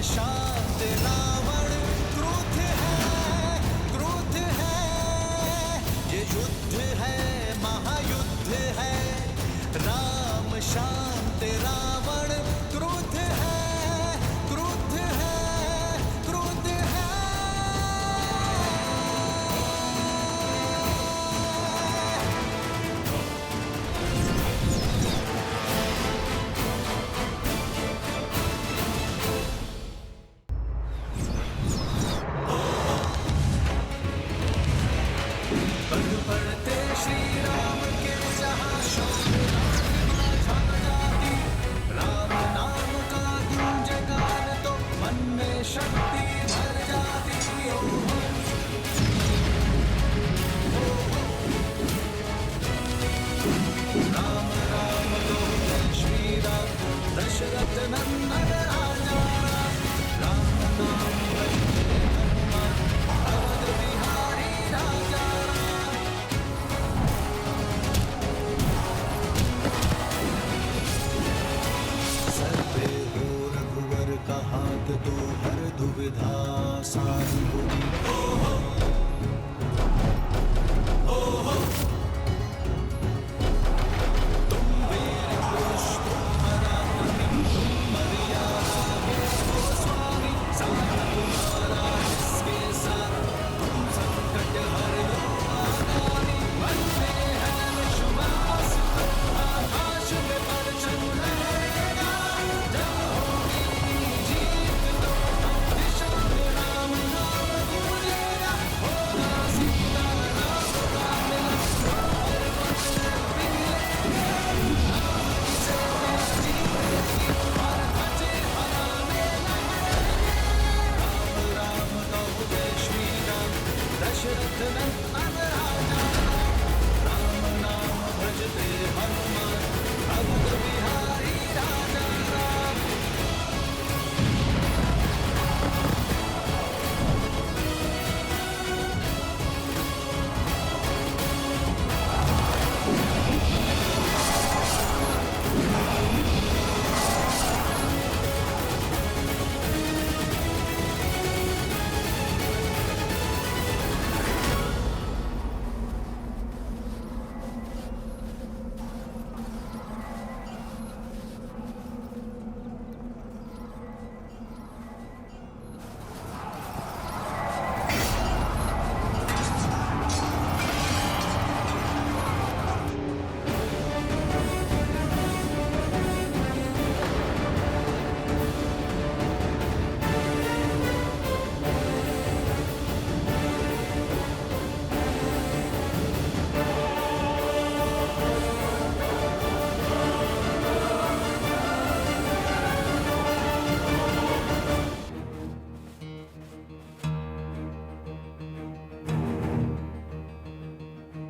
शांत रावण क्रुद्ध है, ये युद्ध है, महायुद्ध है। राम शांत रावण क्रुद्ध है, क्रुद्ध है, क्रुद्ध है। पग पड़ते श्री राम के जहाँ शोभा छा जाती। राम नाम का गुंजगान तो मन में शक्ति भर जाती। राम राम तो श्री राम दशरथ नंदन राजा। राम नाम भजते हनुमान अवध बिहारी राजा। सर पे हो रघुवर का हाथ तो हर दुविधा सारी होगी। तुम वीर पुरुष, तुम पराक्रमी, तुम मर्यादा के हो स्वामी। साथ तुम्हारा जिसके साथ, तुम संकट हर लो आगामी। मन में है विश्वास, आकाश में परचम लहरेगा। जब होगी जीत तो दिशा में राम नाम गूंजेगा। होगा सीता राम का मिलन, और वचन मिलेगा। से जीतेगी और बचे हराने लगे। राम राम कहो जय श्री राम, दशरथ नंदन राजा। राम नाम भजते हनुमान अवध बिहारी राजा। राम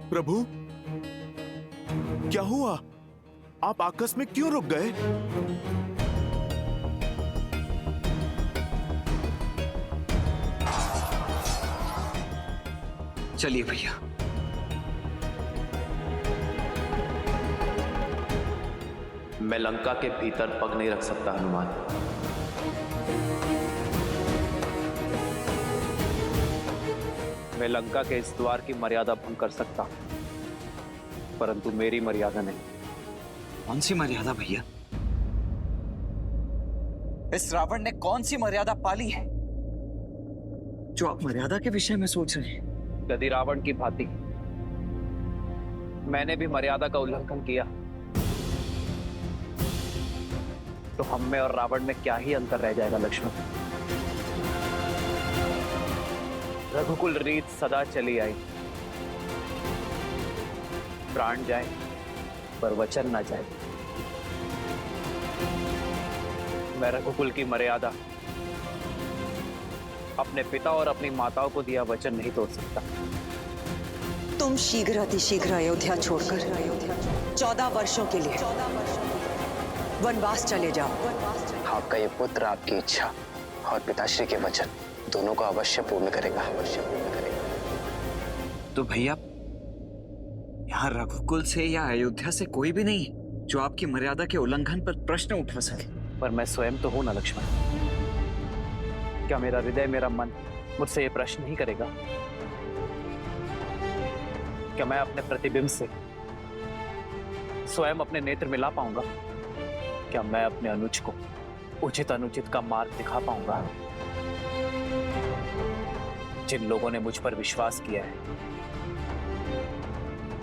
प्रभु, क्या हुआ? आप आकस्मिक क्यों रुक गए? चलिए भैया। मैं लंका के भीतर पग नहीं रख सकता हनुमान। मैं लंका के इस द्वार की मर्यादा भंग कर सकता हूं, परंतु मेरी मर्यादा नहीं। कौन सी मर्यादा भैया? इस रावण ने कौन सी मर्यादा पाली है जो आप मर्यादा के विषय में सोच रहे हैं? यदि रावण की भांति मैंने भी मर्यादा का उल्लंघन किया तो हम में और रावण में क्या ही अंतर रह जाएगा लक्ष्मण। रघुकुल रीत सदा चली आई, प्राण जाए पर वचन ना जाए। मैं रघुकुल की मर्यादा, अपने पिता और अपनी माताओं को दिया वचन नहीं तोड़ सकता। तुम शीघ्र अतिशीघ्र अयोध्या छोड़कर 14 वर्षों के लिए वनवास चले जाओ। आपका ये पुत्र आपकी इच्छा और पिताश्री के वचन दोनों को अवश्य पूर्ण करेगा। तो भैया, यहाँ रघुकुल से या अयोध्या से कोई भी नहीं है जो आपकी मर्यादा के उल्लंघन पर प्रश्न उठा सके। पर मैं स्वयं तो हूं ना लक्ष्मण। क्या मेरा हृदय, मेरा मन मुझसे ये प्रश्न नहीं करेगा? क्या मैं अपने प्रतिबिंब से स्वयं अपने नेत्र मिला पाऊंगा? क्या मैं अपने अनुज को उचित अनुचित का मार्ग दिखा पाऊंगा? जिन लोगों ने मुझ पर विश्वास किया है,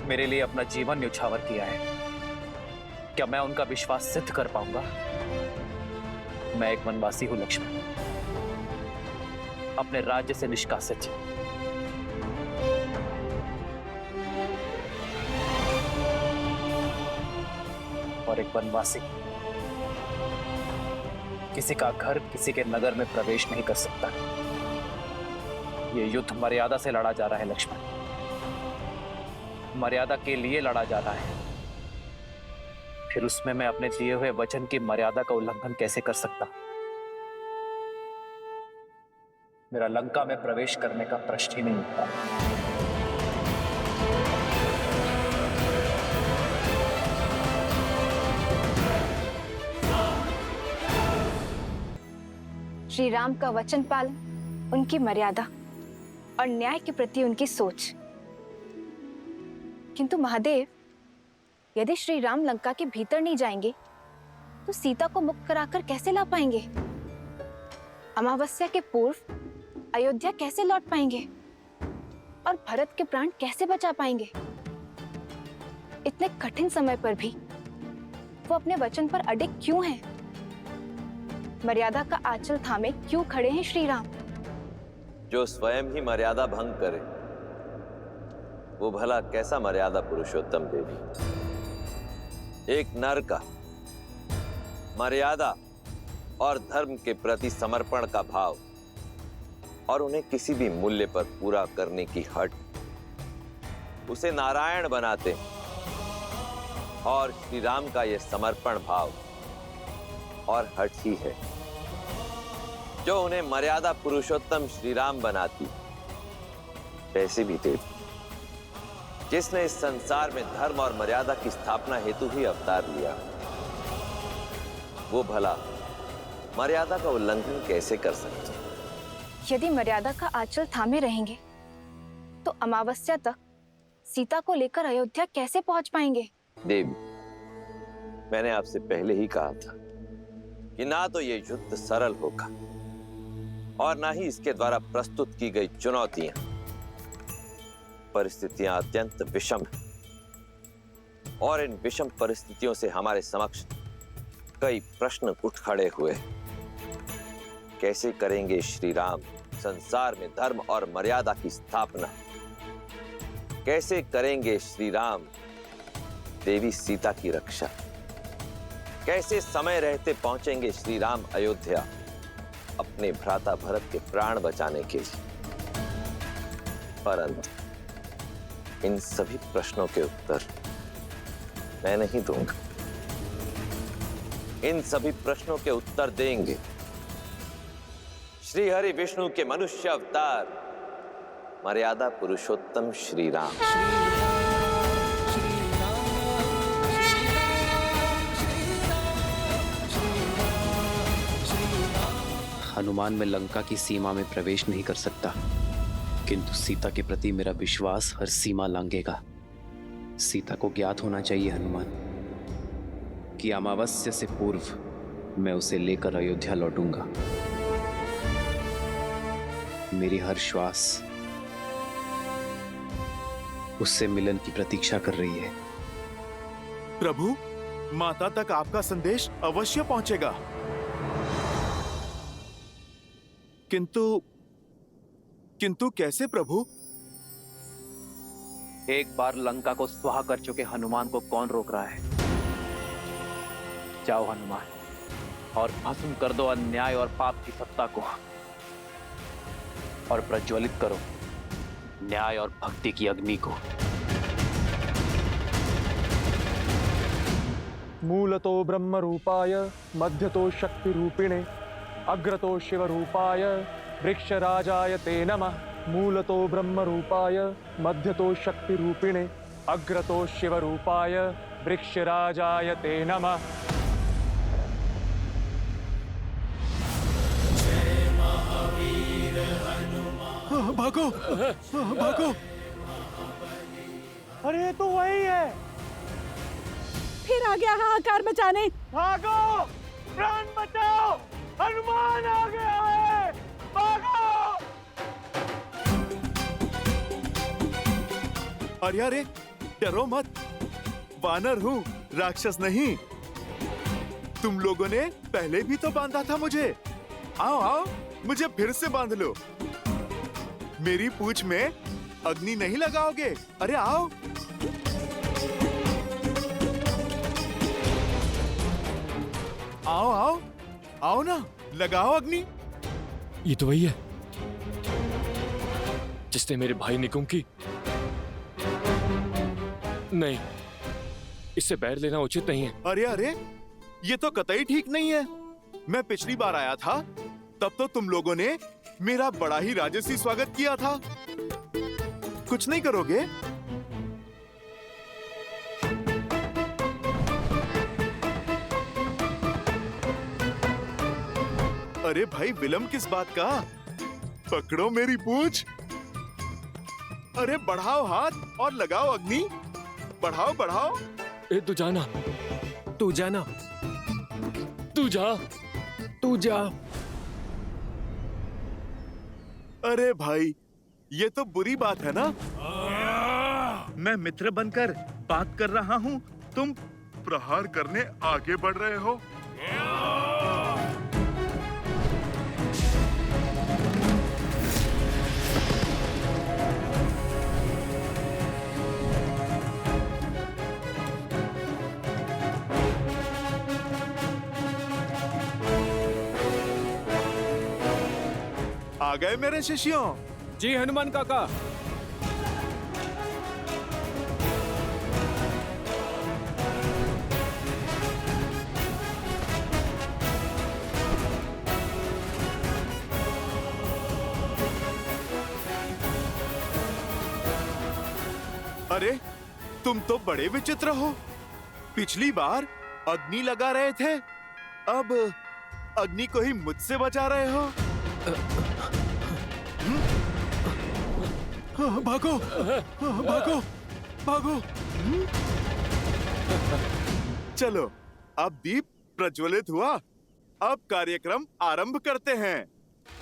मेरे लिए अपना जीवन न्यौछावर किया है, क्या मैं उनका विश्वास सिद्ध कर पाऊंगा? मैं एक वनवासी हूं लक्ष्मण, अपने राज्य से निष्कासित। और एक वनवासी किसी का घर, किसी के नगर में प्रवेश नहीं कर सकता। यह युद्ध मर्यादा से लड़ा जा रहा है लक्ष्मण, मर्यादा के लिए लड़ा जा रहा है। फिर उसमें मैं अपने दिए हुए वचन की मर्यादा का उल्लंघन कैसे कर सकता? मेरा लंका में प्रवेश करने का प्रश्न ही नहीं उठता। श्री राम का वचन पालन, उनकी मर्यादा और न्याय के प्रति उनकी सोच। किंतु महादेव, यदि श्री राम लंका के भीतर नहीं जाएंगे तो सीता को मुक्त कराकर कैसे ला पाएंगे? अमावस्या के पूर्व अयोध्या कैसे लौट पाएंगे? और भरत के प्राण कैसे बचा पाएंगे? इतने कठिन समय पर भी वो अपने वचन पर अडिग क्यों हैं? मर्यादा का आंचल थामे क्यों खड़े हैं श्री राम? जो स्वयं ही मर्यादा भंग करे, वो भला कैसा मर्यादा पुरुषोत्तम देवी? एक नर का मर्यादा और धर्म के प्रति समर्पण का भाव और उन्हें किसी भी मूल्य पर पूरा करने की हट, उसे नारायण बनाते हैं। और श्री राम का यह समर्पण भाव और हट ही है जो उन्हें मर्यादा पुरुषोत्तम श्री राम बनाती। वैसे भी देव, जिसने इस संसार में धर्म और मर्यादा की स्थापना हेतु ही अवतार लिया, वो भला मर्यादा का उल्लंघन कैसे कर सकते? यदि मर्यादा का आंचल थामे रहेंगे तो अमावस्या तक सीता को लेकर अयोध्या कैसे पहुंच पाएंगे? देवी, मैंने आपसे पहले ही कहा था कि ना तो ये युद्ध सरल होगा और ना ही इसके द्वारा प्रस्तुत की गई चुनौतियां। परिस्थितियां अत्यंत विषम हैं और इन विषम परिस्थितियों से हमारे समक्ष कई प्रश्न उठ खड़े हुए। कैसे करेंगे श्री राम संसार में धर्म और मर्यादा की स्थापना? कैसे करेंगे श्री राम देवी सीता की रक्षा? कैसे समय रहते पहुंचेंगे श्री राम अयोध्या अपने भ्राता भरत के प्राण बचाने के लिए? परंतु इन सभी प्रश्नों के उत्तर मैं नहीं दूंगा। इन सभी प्रश्नों के उत्तर देंगे श्री हरि विष्णु के मनुष्य अवतार मर्यादा पुरुषोत्तम श्री राम। हनुमान में लंका की सीमा में प्रवेश नहीं कर सकता, किंतु सीता के प्रति मेरा विश्वास हर सीमा लांघेगा। सीता को ज्ञात होना चाहिए हनुमान कि अमावस्या से पूर्व मैं उसे लेकर अयोध्या लौटूंगा। मेरी हर श्वास उससे मिलन की प्रतीक्षा कर रही है। प्रभु, माता तक आपका संदेश अवश्य पहुंचेगा, किंतु कैसे प्रभु? एक बार लंका को स्वाहा कर चुके हनुमान को कौन रोक रहा है? जाओ हनुमान और भस्म कर दो अन्याय और पाप की सत्ता को और प्रज्वलित करो न्याय और भक्ति की अग्नि को। मूलतो ब्रह्म रूपाय मध्यतो शक्ति रूपिणे अग्रतो शिव रूपाय वृक्षराजाय ते नमः। मूलतो ब्रह्म रूपाय मध्यतो शक्ति रूपिणे अग्रतो शिव रूपाय वृक्षराजाय ते नमः। भागो भागो। अरे तो वही है। फिर आ गया हाहाकार मचाने। भागो, प्राण बचाओ, हनुमान आ गया है, भागो। अरे अरे, डरो मत, वानर हूँ, राक्षस नहीं। तुम लोगों ने पहले भी तो बांधा था मुझे। आओ आओ, मुझे फिर से बांध लो। मेरी पूंछ में अग्नि नहीं लगाओगे? अरे आओ। आओ आओ आओ ना, लगाओ अग्नि। ये तो वही है जिसने मेरे भाई निकुंभ की। नहीं, इससे बैर लेना उचित नहीं है। अरे अरे, ये तो कतई ठीक नहीं है। मैं पिछली बार आया था तब तो तुम लोगों ने मेरा बड़ा ही राजसी स्वागत किया था। कुछ नहीं करोगे? अरे भाई, विलंब किस बात का? पकड़ो मेरी पूंछ। अरे बढ़ाओ हाथ और लगाओ अग्नि। बढ़ाओ बढ़ाओ। ए, तू जाना, तू जाना, तू जा, तू जा। अरे भाई, ये तो बुरी बात है ना। मैं मित्र बनकर बात कर रहा हूँ, तुम प्रहार करने आगे बढ़ रहे हो। आ गए मेरे शिष्यों। जी हनुमान काका। अरे, तुम तो बड़े विचित्र हो। पिछली बार अग्नि लगा रहे थे, अब अग्नि को ही मुझसे बचा रहे हो। भागो भागो भागो। चलो, अब दीप प्रज्वलित हुआ। अब कार्यक्रम आरंभ करते हैं।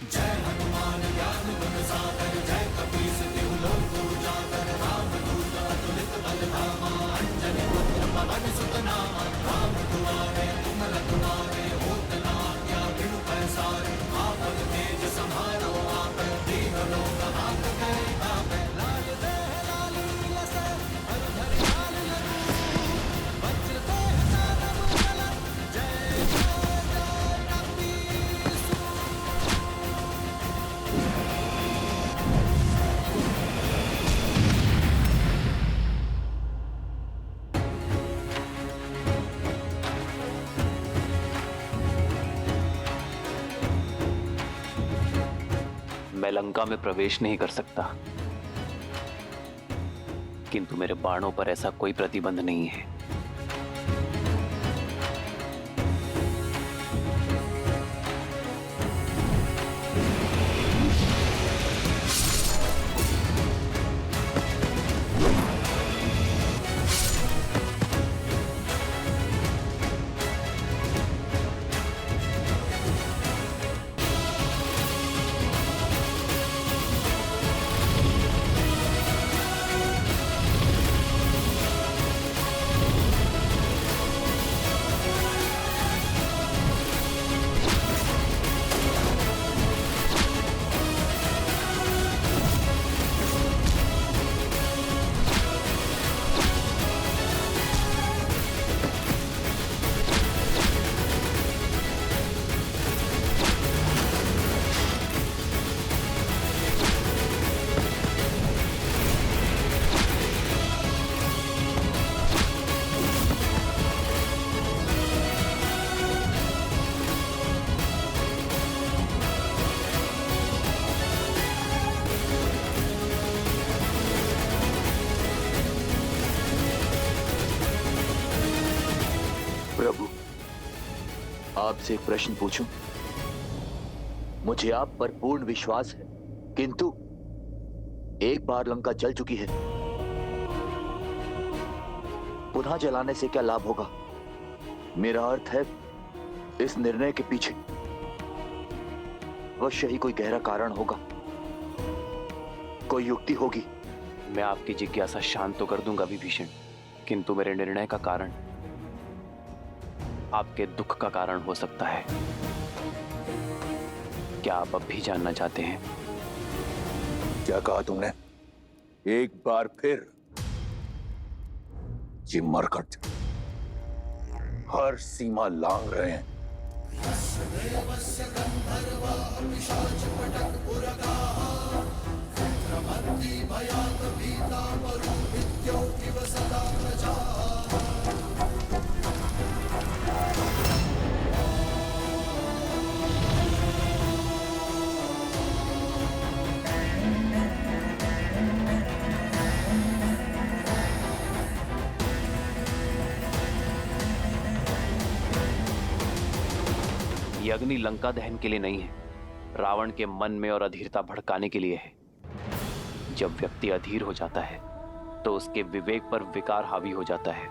जय हनुमान ज्ञान गुण सागर, जय कपीस तिहु लोक उजागर, राम दूत अतुलित बल धामा, अंजनी पुत्र पवन सुत नामा, राम दुआरे तुम रखवारे, होत न आज्ञा बिनु पैसारे, आपन तेज समारो आप, दीन लोक हाथ गए आप, लाल देह लाली लसे, हर हर लाल लरू, वज्र देह सानम चलन, जय जय जय कपीस। मैं लंका में प्रवेश नहीं कर सकता, किंतु मेरे बाणों पर ऐसा कोई प्रतिबंध नहीं है। प्रभु, आपसे एक प्रश्न पूछूं? मुझे आप पर पूर्ण विश्वास है, किंतु एक बार लंका जल चुकी है, पुनः जलाने से क्या लाभ होगा? मेरा अर्थ है, इस निर्णय के पीछे अवश्य ही कोई गहरा कारण होगा, कोई युक्ति होगी। मैं आपकी जिज्ञासा शांत तो कर दूंगा विभीषण, किंतु मेरे निर्णय का कारण आपके दुख का कारण हो सकता है। क्या आप अब भी जानना चाहते हैं? क्या कहा तुमने? एक बार फिर ये मरकट हर सीमा लांग रहे हैं। ये अग्नि लंका दहन के लिए नहीं है, रावण के मन में और अधीरता भड़काने के लिए है। जब व्यक्ति अधीर हो जाता है तो उसके विवेक पर विकार हावी हो जाता है,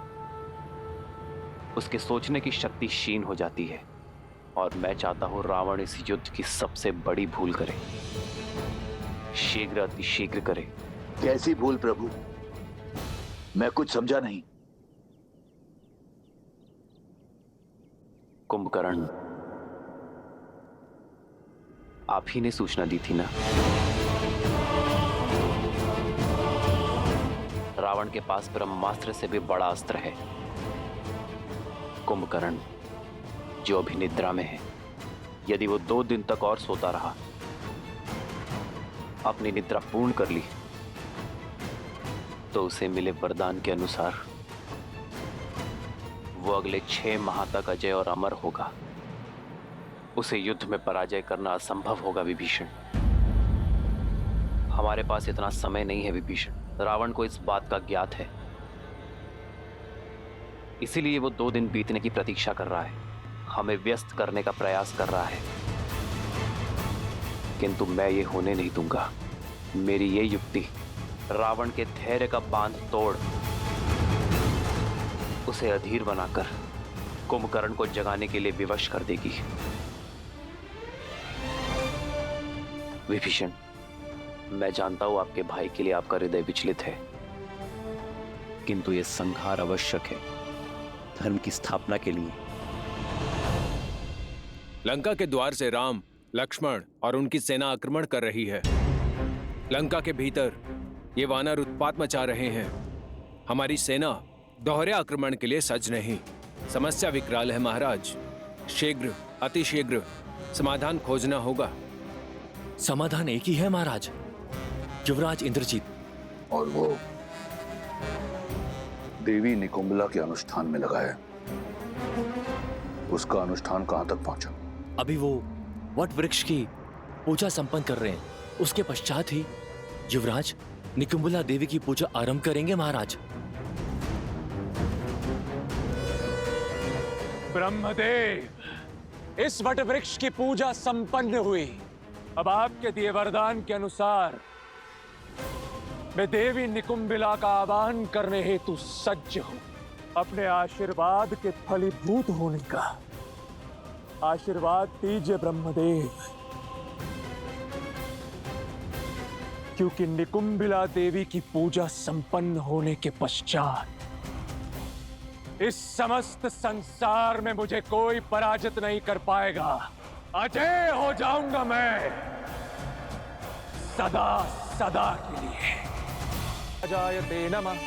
उसके सोचने की शक्ति क्षीण हो जाती है। और मैं चाहता हूं रावण इस युद्ध की सबसे बड़ी भूल करे, शीघ्र अतिशीघ्र करे। कैसी भूल प्रभु? मैं कुछ समझा नहीं। कुंभकर्ण, आप ही ने सूचना दी थी ना? रावण के पास ब्रह्मास्त्र से भी बड़ा अस्त्र है। कुंभकर्ण, जो अभी निद्रा में है, यदि वो 2 दिन तक और सोता रहा, अपनी निद्रा पूर्ण कर ली, तो उसे मिले वरदान के अनुसार वो अगले 6 माह तक अजय और अमर होगा। उसे युद्ध में पराजय करना असंभव होगा विभीषण। हमारे पास इतना समय नहीं है विभीषण। रावण को इस बात का ज्ञात है, इसीलिए वो 2 दिन बीतने की प्रतीक्षा कर रहा है, हमें व्यस्त करने का प्रयास कर रहा है। किंतु मैं ये होने नहीं दूंगा। मेरी ये युक्ति रावण के धैर्य का बांध तोड़ उसे अधीर बनाकर कुंभकर्ण को जगाने के लिए विवश कर देगी। विभीषण, मैं जानता हूं आपके भाई के लिए आपका हृदय विचलित है, किंतु यह संहार आवश्यक है धर्म की स्थापना के लिए। लंका के द्वार से राम, लक्ष्मण और उनकी सेना आक्रमण कर रही है। लंका के भीतर ये वानर उत्पात मचा रहे हैं। हमारी सेना दोहरे आक्रमण के लिए सज्ज नहीं। समस्या विकराल है महाराज। शीघ्र, अतिशीघ्र समाधान खोजना होगा। समाधान एक ही है महाराज, युवराज इंद्रजीत। और वो देवी निकुंभला के अनुष्ठान में लगा है। उसका अनुष्ठान कहां तक पहुंचा? अभी वो वट वृक्ष की पूजा संपन्न कर रहे हैं। उसके पश्चात ही युवराज निकुंभला देवी की पूजा आरंभ करेंगे महाराज। ब्रह्मदेव, इस वट वृक्ष की पूजा संपन्न हुई। अब आपके दिए वरदान के अनुसार मैं देवी निकुंभिला का आवाहन करने हेतु सज्ज हूं। अपने आशीर्वाद के फलीभूत होने का आशीर्वाद दीजिए ब्रह्मदेव, क्योंकि निकुंभिला देवी की पूजा संपन्न होने के पश्चात इस समस्त संसार में मुझे कोई पराजित नहीं कर पाएगा। अजय हो जाऊंगा मैं सदा सदा के लिए। अजायते नमः।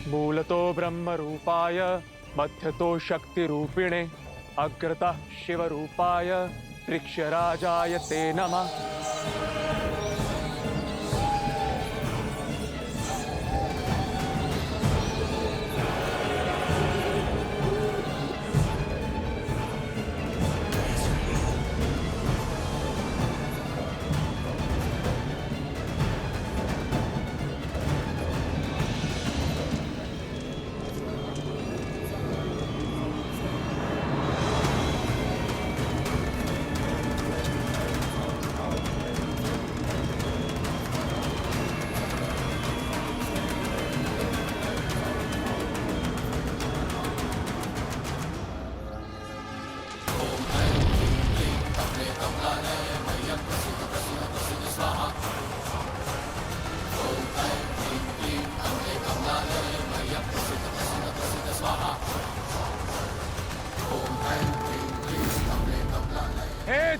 मूलतो ब्रह्म रूपाय, मध्यतो शक्ति रूपिणे, अग्रतः शिव रूपाय, वृक्षराजाय ते नमः।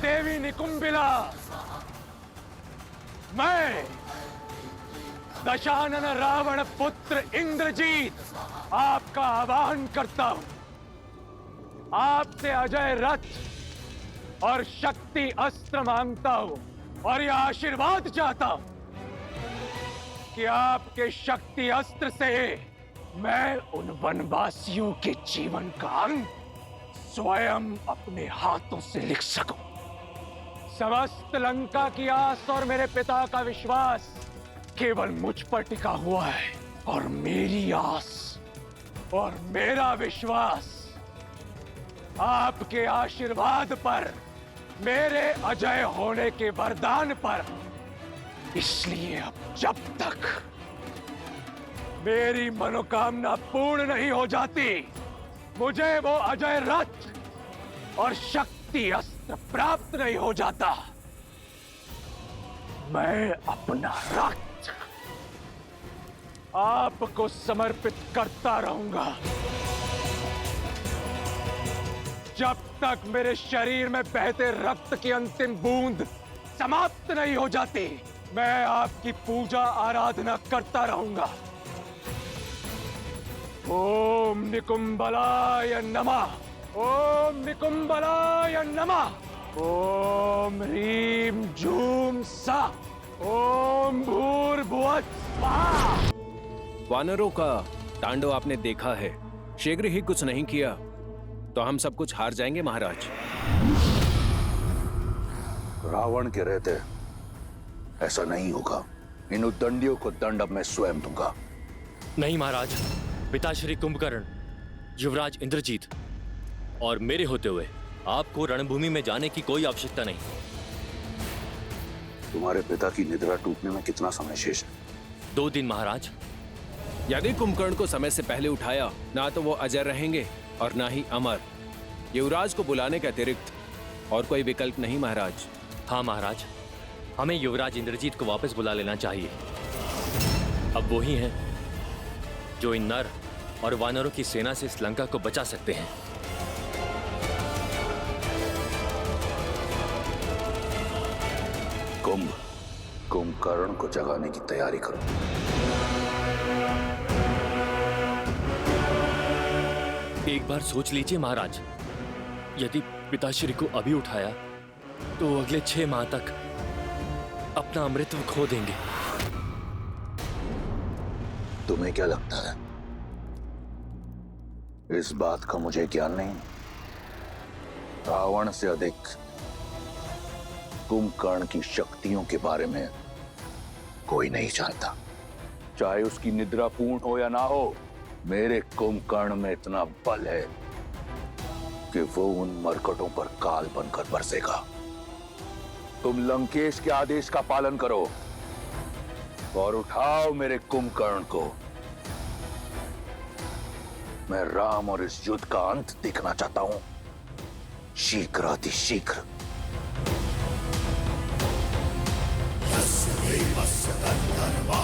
देवी निकुंबिला, मैं दशानन रावण पुत्र इंद्रजीत आपका आवाहन करता हूं। आपसे अजय रथ और शक्ति अस्त्र मांगता हूं और यह आशीर्वाद चाहता हूं कि आपके शक्ति अस्त्र से मैं उन वनवासियों के जीवन का अंत स्वयं अपने हाथों से लिख सकूं। समस्त लंका की आस और मेरे पिता का विश्वास केवल मुझ पर टिका हुआ है और मेरी आस और मेरा विश्वास आपके आशीर्वाद पर, मेरे अजय होने के वरदान पर। इसलिए अब जब तक मेरी मनोकामना पूर्ण नहीं हो जाती, मुझे वो अजय रथ और शक्ति अस्त्र प्राप्त नहीं हो जाता, मैं अपना रथ आपको समर्पित करता रहूंगा। जब तक मेरे शरीर में बहते रक्त की अंतिम बूंद समाप्त नहीं हो जाती, मैं आपकी पूजा आराधना करता रहूंगा। ओम निकुंबलाय नमः, ओम निकुंबलाय नमः, ओम ह्रीम झूम सा, ओम भूर्भुवः स्वाहा। वानरों का तांडव आपने देखा है, शीघ्र ही कुछ नहीं किया तो हम सब कुछ हार जाएंगे महाराज। रावण के रहते ऐसा नहीं होगा। इन उद्दंडियों को दंड अब मैं स्वयं दूंगा। नहीं महाराज, पिताश्री कुंभकर्ण, युवराज इंद्रजीत और मेरे होते हुए आपको रणभूमि में जाने की कोई आवश्यकता नहीं। तुम्हारे पिता की निद्रा टूटने में कितना समय शेष है? 2 दिन महाराज। यदि कुंभकर्ण को समय से पहले उठाया, ना तो वो अजय रहेंगे और ना ही अमर। युवराज को बुलाने के अतिरिक्त और कोई विकल्प नहीं महाराज। हाँ महाराज, हमें युवराज इंद्रजीत को वापस बुला लेना चाहिए। अब वो ही हैं जो इन नर और वानरों की सेना से इस लंका को बचा सकते हैं। कुंभकर्ण को जगाने की तैयारी करो। एक बार सोच लीजिए महाराज, यदि पिताश्री को अभी उठाया तो अगले 6 माह तक अपना अमृतत्व खो देंगे। तुम्हें क्या लगता है इस बात का मुझे ज्ञान नहीं? रावण से अधिक कुंभकर्ण की शक्तियों के बारे में कोई नहीं जानता। चाहे उसकी निद्रा पूर्ण हो या ना हो, मेरे कुंभकर्ण में इतना बल है कि वो उन मरकटों पर काल बनकर बरसेगा। तुम लंकेश के आदेश का पालन करो और उठाओ मेरे कुंभकर्ण को। मैं राम और इस युद्ध का अंत देखना चाहता हूं, शीघ्रातिशीघ्र। यस्य देवस्य तद्धर्मा